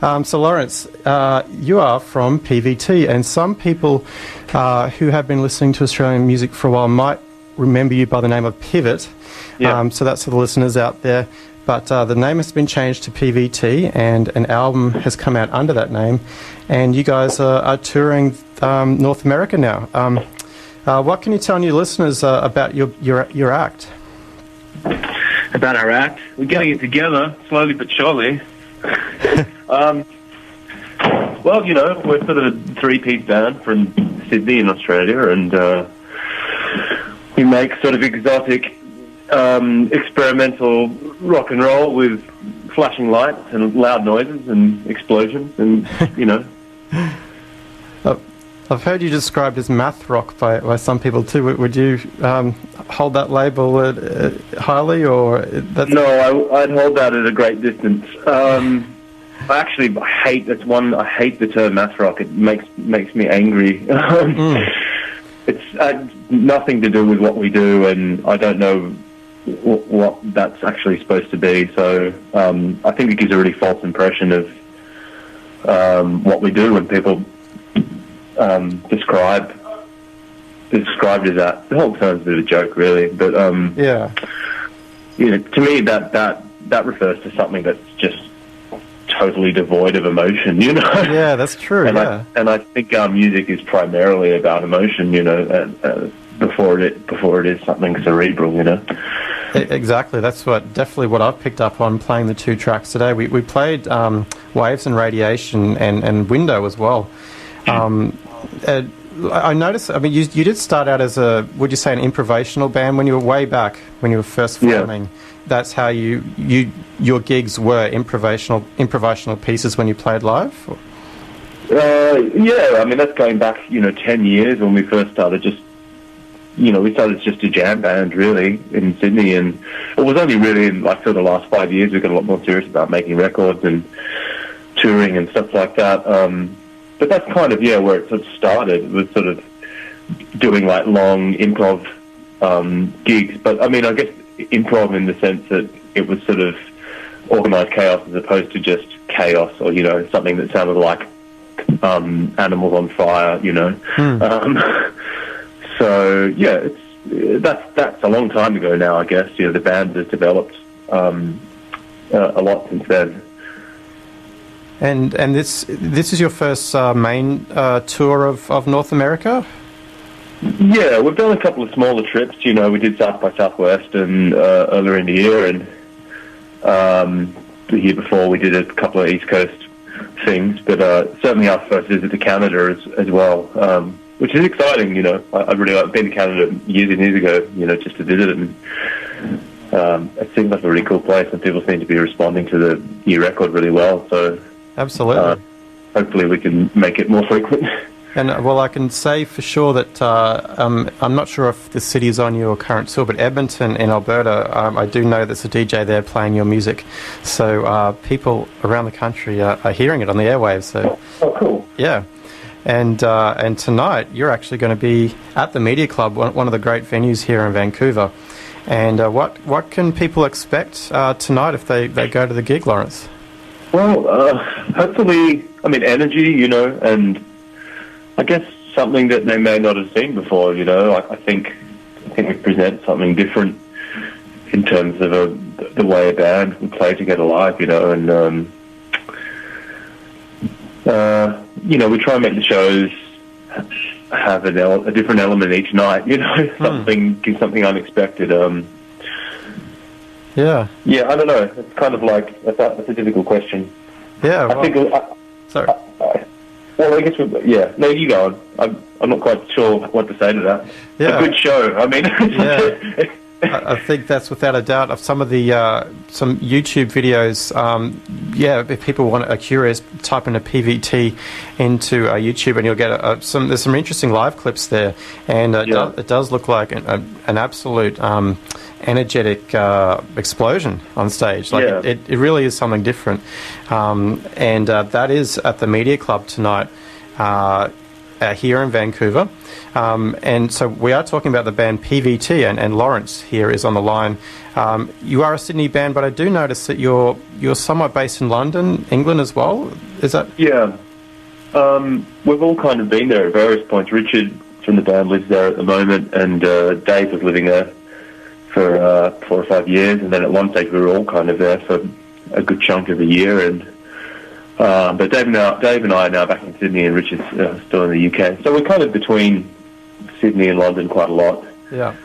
So Lawrence, you are from PVT, and some people who have been listening to Australian music for a while might remember you by the name of Pivot. Yeah. So that's for the listeners out there. But the name has been changed to PVT, and an album has come out under that name. And you guys are touring North America now. What can you tell new listeners about your act? About our act? We're getting it together, slowly but surely. Well, you know, we're sort of a three-piece band from Sydney in Australia, and we make sort of exotic, experimental rock and roll with flashing lights and loud noises and explosions, and, you know. I've heard you described as math rock by some people too. Would you hold that label highly, or No, I'd hold that at a great distance. I hate the term math rock. It makes me angry. It's nothing to do with what we do, and I don't know what that's actually supposed to be. So I think it gives a really false impression of what we do when people described as that. The whole term's a bit of a joke, really. But yeah, you know, to me that refers to something that's just totally devoid of emotion, you know. Yeah, that's true. And I think our music is primarily about emotion, you know, before it is something cerebral, you know. Exactly. That's definitely what I've picked up on playing the two tracks today. We played Waves and Radiation and Window as well. I noticed, I mean, you did start out as would you say an improvisational band when you were way back, when you were first forming? Yeah. That's how your gigs were improvisational pieces when you played live? Yeah, I mean, that's going back, 10 years when we first started we started just a jam band, really, in Sydney, and it was only really in, the last 5 years we've got a lot more serious about making records and touring and stuff like that. But that's kind of, where it sort of started, was sort of doing, long improv gigs. But, I mean, I guess improv in the sense that it was sort of organised chaos as opposed to just chaos or, something that sounded like Animals on Fire, So, yeah, that's a long time ago now, I guess. The band has developed a lot since then. And this is your first main tour of North America? Yeah, we've done a couple of smaller trips. We did South by Southwest and earlier in the year, and the year before we did a couple of East Coast things. But certainly our first visit to Canada as well, which is exciting. I've been to Canada years and years ago, just to visit it, and it seems like a really cool place, and people seem to be responding to the new record really well. So absolutely, hopefully we can make it more frequent. And well, I can say for sure that I'm not sure if the city is on your current tour, but Edmonton in Alberta, I do know there's a DJ there playing your music, so people around the country are hearing it on the airwaves. So, oh, cool. Yeah, and tonight you're actually going to be at the Media Club, one of the great venues here in Vancouver. And what can people expect tonight if they go to the gig, Lawrence? Well, hopefully, energy, and I guess something that they may not have seen before, I think we present something different in terms of the way a band would play together live, and we try and make the shows have a different element each night, something unexpected. Yeah, I don't know. It's kind of like that's a difficult question. Yeah, well, I think. Sorry. Well, I guess no, you go on. I'm not quite sure what to say to that. Yeah. A good show. Yeah. I think that's without a doubt. Of some of the some YouTube videos, if people are curious, type in a PVT into YouTube, and you'll get there's some interesting live clips there, and it does look like an absolute energetic explosion on stage. It really is something different, and that is at the Media Club tonight. here in Vancouver. And so we are talking about the band PVT, and Lawrence here is on the line. You are a Sydney band, but I do notice that you're somewhat based in London, England as well. Is that? Yeah. We've all kind of been there at various points. Richard from the band lives there at the moment, and Dave was living there for 4 or 5 years, and then at one stage we were all kind of there for a good chunk of the year. And but Dave and I are now back in Sydney, and Richard's still in the UK. So we're kind of between Sydney and London quite a lot. Yeah.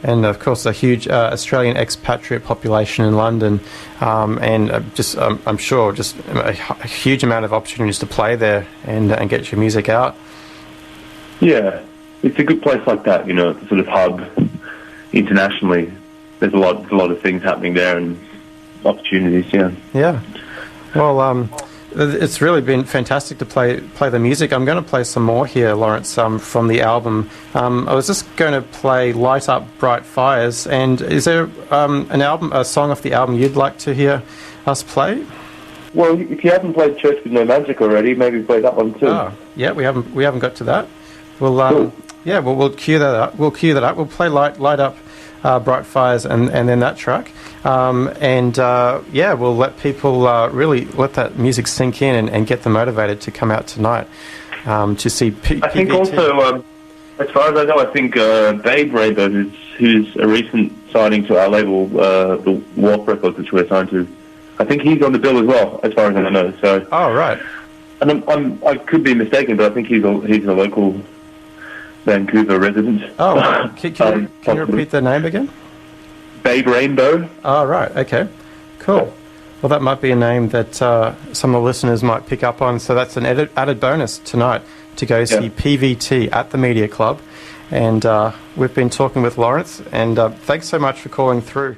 And of course, a huge Australian expatriate population in London, and I'm sure just a huge amount of opportunities to play there and get your music out. Yeah, it's a good place like that. It's a sort of hub internationally. There's a lot of things happening there and opportunities. Yeah. Yeah. Well, it's really been fantastic to play the music. I'm going to play some more here, Lawrence, from the album. I was just going to play Light Up Bright Fires, and is there a song off the album you'd like to hear us play? Well, if you haven't played Church with No Magic already, maybe play that one too. Oh, yeah, we haven't got to that. We'll cool. Yeah, we'll cue that up. We'll play Light Up Bright Fires and then that track. We'll let people really let that music sink in and get them motivated to come out tonight to see PVT. I think also, as far as I know, I think Babe Rainbow, who's a recent signing to our label, the Warp Records, which we're signed to, I think he's on the bill as well, as far as I know. So. Oh, right. And I could be mistaken, but I think he's a local Vancouver resident. Oh, can you repeat the name again? Babe Rainbow. Oh, right. Okay. Cool. Well, that might be a name that some of the listeners might pick up on. So that's an added bonus tonight to go see PVT at the Media Club. And we've been talking with Lawrence. And thanks so much for calling through.